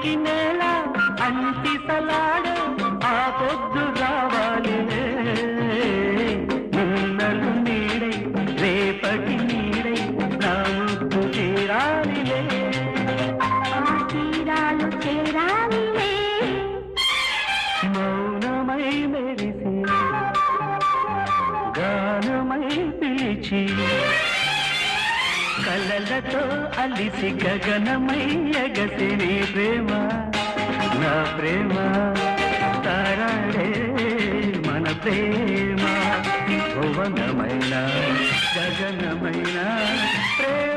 భూమికి నేల అంటి సలాడు ఆ పొద్దు రావాలిలే నిన్నలు నీడై రేపటి నీడై నా ముక్కు తీరాలిలే ఆ తీరాలు చేరాలిలే మౌనమై మెరిసి గానమై పిలిచి కలలతో అలిసి గగనమై ఎగసి నీ ప్రేమ నా ప్రేమ తారాడే మన ప్రేమ భువనమైన గగనమైన ప్రేమ